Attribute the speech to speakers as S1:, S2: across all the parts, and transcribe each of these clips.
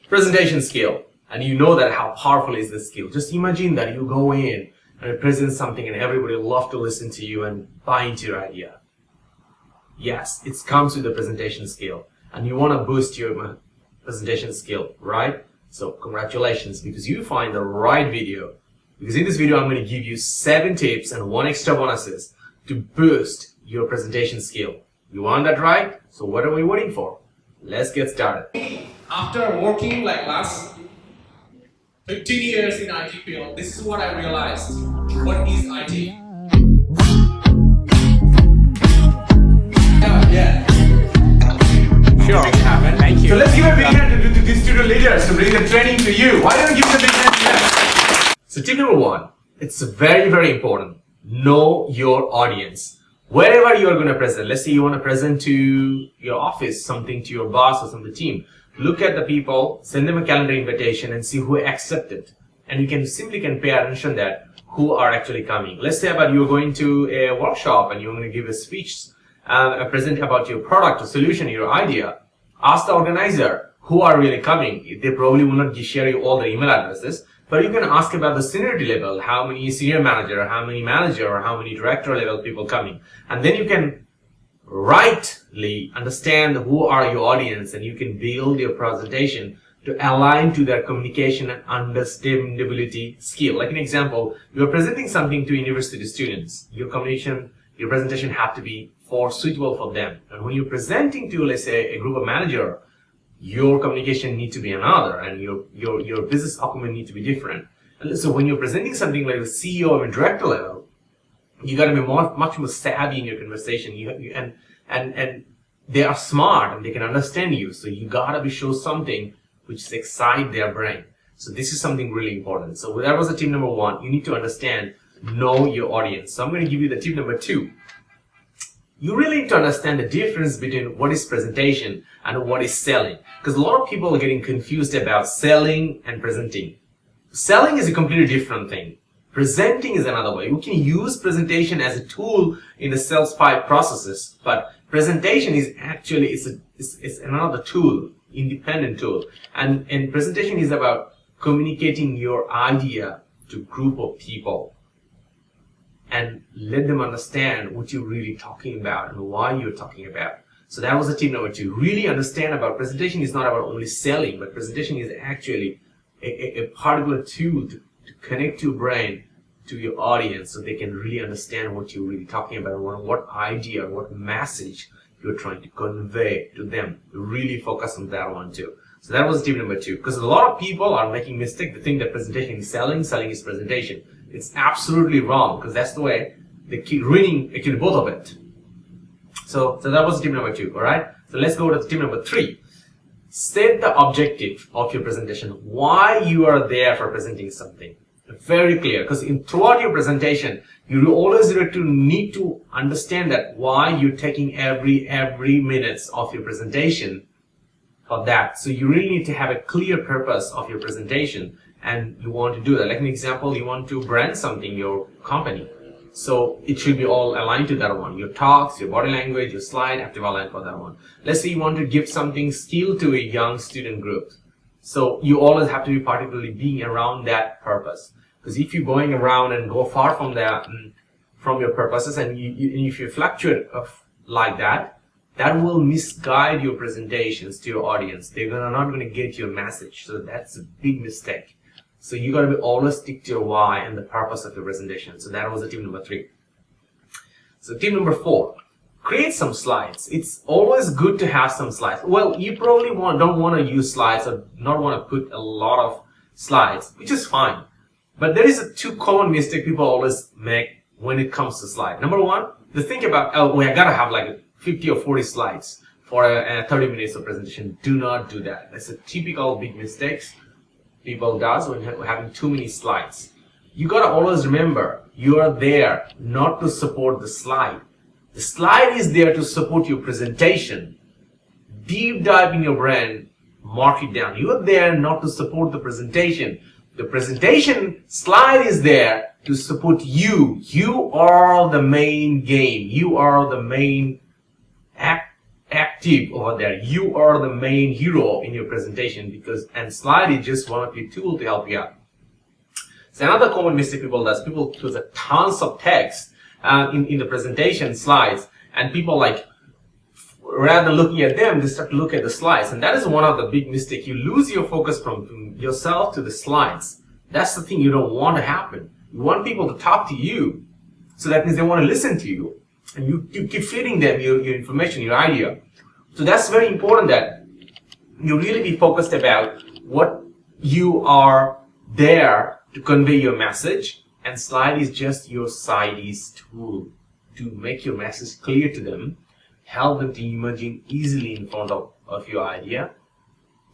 S1: Presentation skill. And you know that how powerful is this skill. Just imagine that you go in and present something and everybody will love to listen to you and buy into your idea. Yes, it comes with the presentation skill. And you want to boost your presentation skill, right? So congratulations, because you find the right video. Because in this video, I'm going to give you 7 tips and 1 extra bonuses to boost your presentation skill. You want that right? So what are we waiting for? Let's get started. After working like last 15 years in IT field, this is what I realized. What is IT? Yeah.
S2: Sure. Thank you.
S1: So let's give a big hand to these student leaders to bring the training to you. Why don't you give them a big hand to them? So tip number 1, it's very, very important. Know your audience. Wherever you are going to present, let's say you want to present to your office, something to your boss or some of the team. Look at the people, send them a calendar invitation and see who accepted. And you can simply pay attention that who are actually coming. Let's say about you're going to a workshop and you're going to give a speech, present about your product or solution, your idea. Ask the organizer who are really coming. They probably will not share you all the email addresses, but you can ask about the seniority level, how many senior manager, how many manager, or how many director level people coming. And then you can rightly understand who are your audience and you can build your presentation to align to their communication and understandability skill. Like an example, you're presenting something to university students. Your communication, your presentation have to be suitable for them. And when you're presenting to, let's say, a group of manager, your communication need to be another and your business acumen need to be different. And so when you're presenting something like a CEO or a director level, you got to be much more savvy in your conversation. And they are smart and they can understand you. So you got to show something which excites their brain. So this is something really important. So that was the tip number 1. You need to understand, know your audience. So I'm going to give you the tip number 2. You really need to understand the difference between what is presentation and what is selling. Because a lot of people are getting confused about selling and presenting. Selling is a completely different thing. Presenting is another way. We can use presentation as a tool in the sales pipe processes, but presentation is actually it's another tool, independent tool. And presentation is about communicating your idea to a group of people and let them understand what you're really talking about and why you're talking about. So that was the tip number 2. Really understand about presentation is not about only selling, but presentation is actually a particular tool to connect your brain to your audience so they can really understand what you're really talking about, what idea, what message you're trying to convey to them. Really focus on that one too. So that was tip number 2. Because a lot of people are making mistake. They think that presentation is selling, selling is presentation. It's absolutely wrong because that's the way they keep ruining actually both of it. So that was tip number 2, alright? So let's go to tip number 3. Set the objective of your presentation. Why you are there for presenting something. Very clear, because throughout your presentation, you always need to understand that why you're taking every minutes of your presentation for that. So you really need to have a clear purpose of your presentation and you want to do that. Like an example, you want to brand something, your company. So it should be all aligned to that one. Your talks, your body language, your slide have to be aligned for that one. Let's say you want to give something skill to a young student group. So you always have to be particularly being around that purpose. Because if you're going around and go far from that, from your purposes, and if you fluctuate like that, that will misguide your presentations to your audience. They're not going to get your message. So that's a big mistake. So you got to always stick to your why and the purpose of your presentation. So that was the tip number 3. So tip number 4, create some slides. It's always good to have some slides. Well, you probably don't want to use slides or not want to put a lot of slides, which is fine. But there is a 2 common mistake people always make when it comes to slide. Number 1, they think about, oh, I gotta have like 50 or 40 slides for a 30 minutes of presentation. Do not do that. That's a typical big mistakes people does when having too many slides. You gotta always remember, you are there not to support the slide. The slide is there to support your presentation. Deep dive in your brain, mark it down. You are there not to support the presentation. The presentation slide is there to support you. You are the main game. You are the main active over there. You are the main hero in your presentation, and slide is just one of your tools to help you out. So another common mistake people does, people put tons of text in the presentation slides, and people like, rather than looking at them, they start to look at the slides, and that is one of the big mistakes. You lose your focus from yourself to the slides. That's the thing you don't want to happen. You want people to talk to you, so that means they want to listen to you, and you keep feeding them your information, your idea. So that's very important that you really be focused about what you are there to convey your message, and slide is just your side's tool to make your message clear to them, help them to imagine easily in front of your idea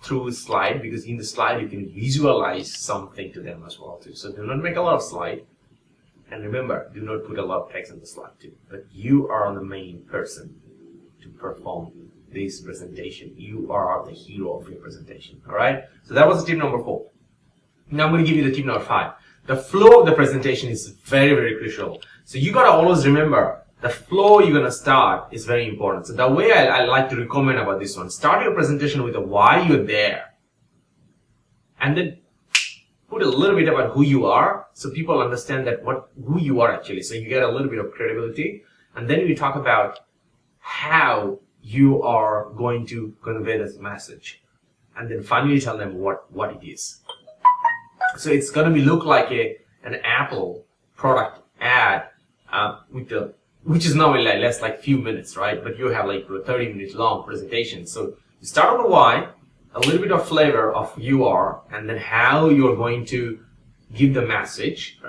S1: through a slide, because in the slide you can visualize something to them as well too. So do not make a lot of slide, and remember, do not put a lot of text in the slide too. But you are the main person to perform this presentation. You are the hero of your presentation. Alright? So that was tip number 4. Now I'm going to give you the tip number 5. The flow of the presentation is very, very crucial. So you got to always remember the flow you're going to start is very important. So the way I like to recommend about this one, start your presentation with a why you're there, and then put a little bit about who you are, so people understand that who you are actually. So you get a little bit of credibility, and then you talk about how you are going to convey this message, and then finally tell them what it is. So it's going to look like an Apple product ad which is normally less like few minutes, right? But you have like a 30-minute long presentation. So you start with the why, a little bit of flavor of who you are, and then how you're going to give the message,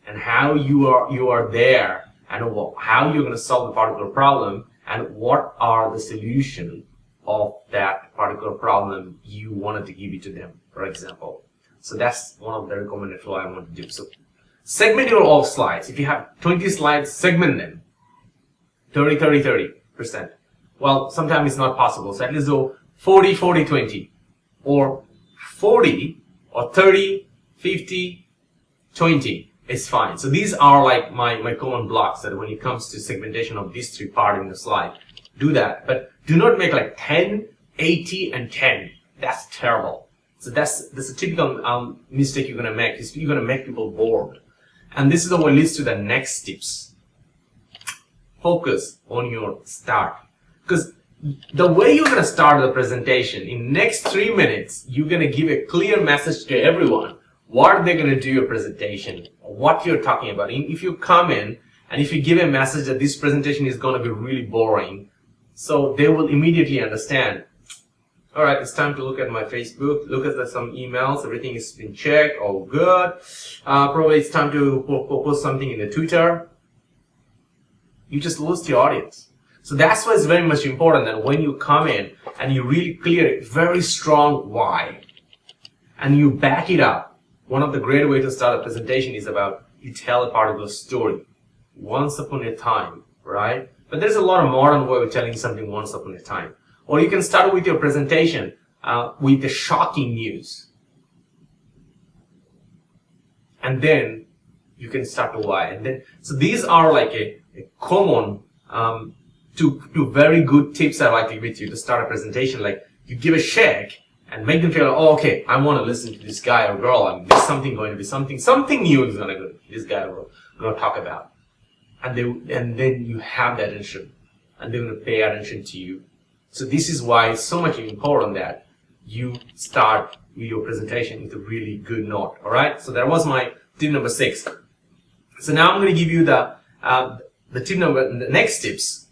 S1: and how you are there, and how you're going to solve the particular problem, and what are the solution of that particular problem you wanted to give it to them, for example. So that's one of the recommended flow I want to do. So segment your all slides. If you have 20 slides, segment them. 30%. Well, sometimes it's not possible. So at least go 40, 40, 20. Or 40, or 30, 50, 20. It's fine. So these are like my common blocks that when it comes to segmentation of these 3 parts in the slide. Do that. But do not make like 10, 80, and 10. That's terrible. So that's a typical mistake you're going to make. You're going to make people bored. And this is what leads to the next tips. Focus on your start. Because the way you're going to start the presentation, in next 3 minutes, you're going to give a clear message to everyone. What they're going to do your presentation, what you're talking about. If you come in and if you give a message that this presentation is going to be really boring, so they will immediately understand. Alright, it's time to look at my Facebook, look at some emails, everything has been checked, all good. Probably it's time to post something in the Twitter. You just lose your audience. So that's why it's very much important that when you come in and you really clear a very strong why, and you back it up, one of the great ways to start a presentation is about you tell a particular story. Once upon a time, right? But there's a lot of modern way of telling something once upon a time. Or you can start with your presentation with the shocking news. And then you can start to why. And then, so these are like a common, two very good tips I like to give with you to start a presentation. Like you give a shake and make them feel, oh, okay, I want to listen to this guy or girl. I mean, there's something going to be something new is going to this guy or girl going to talk about. And then you have that attention, and they're going to pay attention to you. So this is why it's so much important that you start your presentation with a really good note. All right. So that was my tip number 6. So now I'm going to give you the next tips.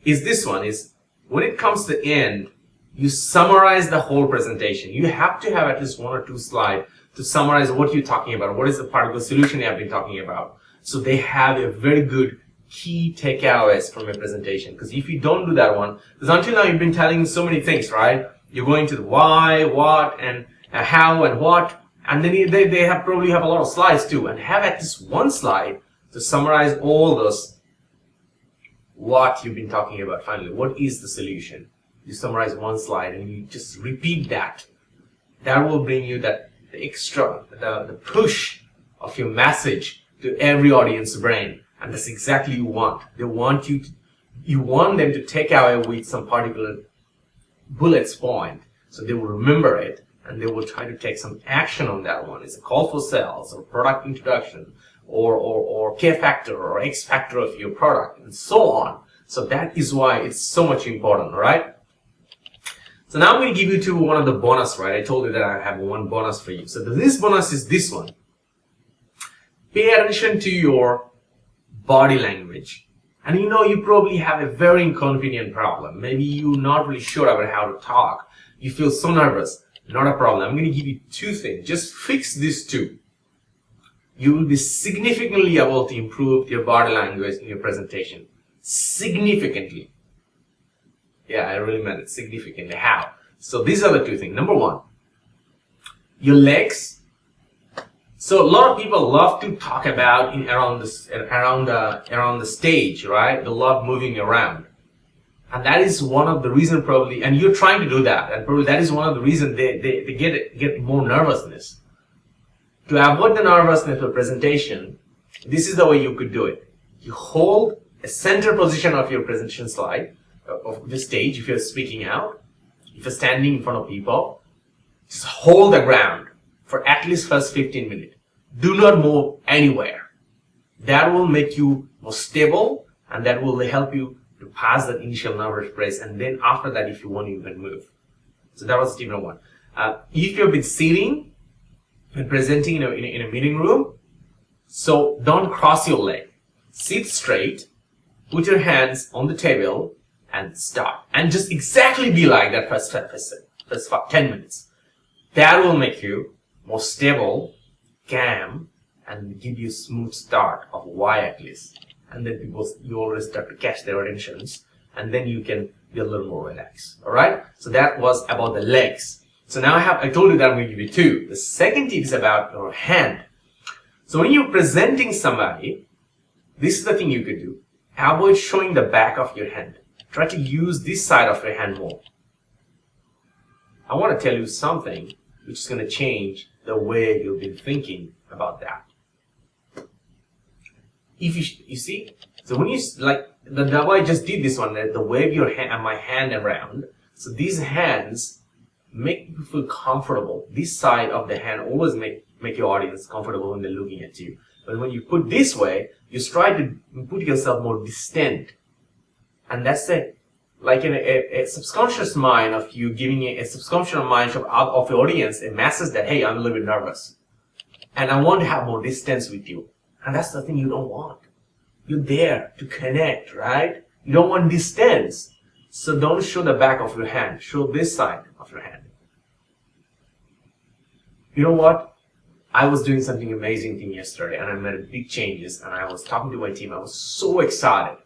S1: Is this one is when it comes to the end, you summarize the whole presentation. You have to have at least 1 or 2 slides to summarize what you're talking about. What is the particular solution you have been talking about? So they have a very good key takeaways from your presentation. Because if you don't do that one, because until now you've been telling so many things, right? You're going to the why, what, and how, and what, and then they probably have a lot of slides too, and have at least 1 slide to summarize all those what you've been talking about. Finally, what is the solution? You summarize 1 slide and you just repeat that. That will bring you that extra, the push of your message to every audience brain. And that's exactly what you want. They want you you want them to take away with some particular bullets point, so they will remember it and they will try to take some action on that one. It's a call for sales or product introduction or K factor or X factor of your product and so on. So that is why it's so much important, right? So now I'm going to give you one of the bonus, right? I told you that I have one bonus for you. So this bonus is this one. Pay attention to your body language. And you know, you probably have a very inconvenient problem. Maybe you're not really sure about how to talk. You feel so nervous. Not a problem. I'm going to give you two things. Just fix these two. You will be significantly able to improve your body language in your presentation. Significantly. Yeah, I really meant it. Significantly. How? So these are the two things. Number one, your legs. So a lot of people love to talk about around the stage, right? They love moving around, and that is one of the reasons probably. And you're trying to do that, and probably that is one of the reasons they get more nervousness. To avoid the nervousness of presentation, this is the way you could do it. You hold a center position of your presentation slide of the stage. If you're speaking out, if you're standing in front of people, just hold the ground for at least first 15 minutes. Do not move anywhere. That will make you more stable, and that will help you to pass that initial nervous break. And then after that, if you want, you can move. So that was tip number one. If you've been sitting and presenting in a meeting room, so don't cross your leg. Sit straight, put your hands on the table, and start. And just exactly be like that first 10 minutes. That will make you more stable, calm, and give you a smooth start of why at least. And then you always start to catch their attentions, and then you can be a little more relaxed. Alright? So that was about the legs. So now I told you that I'm going to give you two. The second tip is about your hand. So when you're presenting somebody, this is the thing you could do. Avoid showing the back of your hand. Try to use this side of your hand more. I want to tell you something which is going to change the way you've been thinking about that. If you see, so when you like the way I just did this one, the wave your hand and my hand around. So these hands make you feel comfortable. This side of the hand always make your audience comfortable when they're looking at you. But when you put this way, you try to put yourself more distant, and that's it. Like in a subconscious mind of you giving a subconscious mind of your audience a message that, hey, I'm a little bit nervous and I want to have more distance with you. And that's the thing you don't want. You're there to connect, right? You don't want distance. So don't show the back of your hand. Show this side of your hand. You know what? I was doing something amazing thing yesterday, and I made big changes, and I was talking to my team. I was so excited.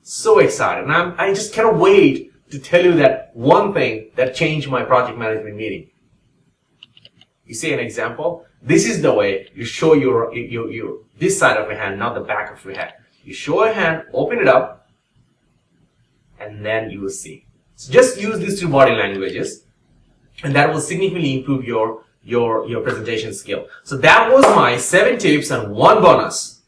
S1: So excited. And I just cannot wait to tell you that one thing that changed my project management meeting. You see an example? This is the way you show your this side of your hand, not the back of your hand. You show your hand, open it up, and then you will see. So just use these two body languages, and that will significantly improve your presentation skill. So that was my 7 tips and 1 bonus.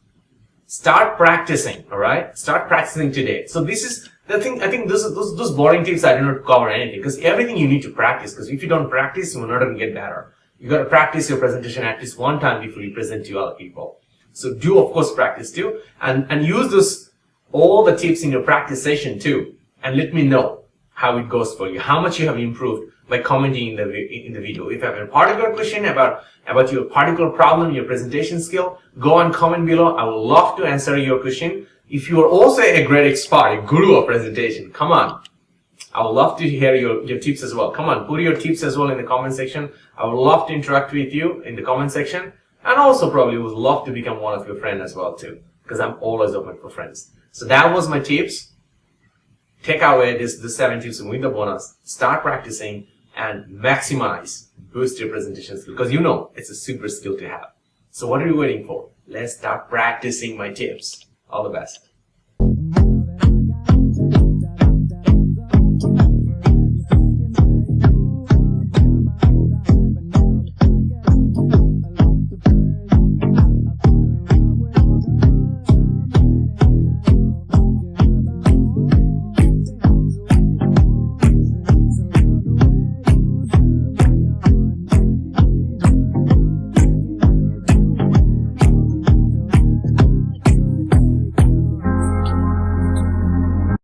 S1: Start practicing, alright? Start practicing today. So this is the thing. I think those boring tips I do not cover anything, because everything you need to practice, because if you don't practice, you're not going to get better. You got to practice your presentation at least one time before you present to other people. So do, of course, practice too, and use all the tips in your practice session too, and let me know how it goes for you, how much you have improved by commenting in the video. If you have a particular question about your particular problem, your presentation skill, go and comment below. I would love to answer your question. If you are also a great expert, a guru of presentation, come on. I would love to hear your tips as well. Come on, put your tips as well in the comment section. I would love to interact with you in the comment section, and also probably would love to become one of your friends as well too, because I'm always open for friends. So that was my tips. Take away the 7 tips and win the bonus. Start practicing and maximize, boost your presentation skill, because you know it's a super skill to have. So what are you waiting for? Let's start practicing my tips. All the best.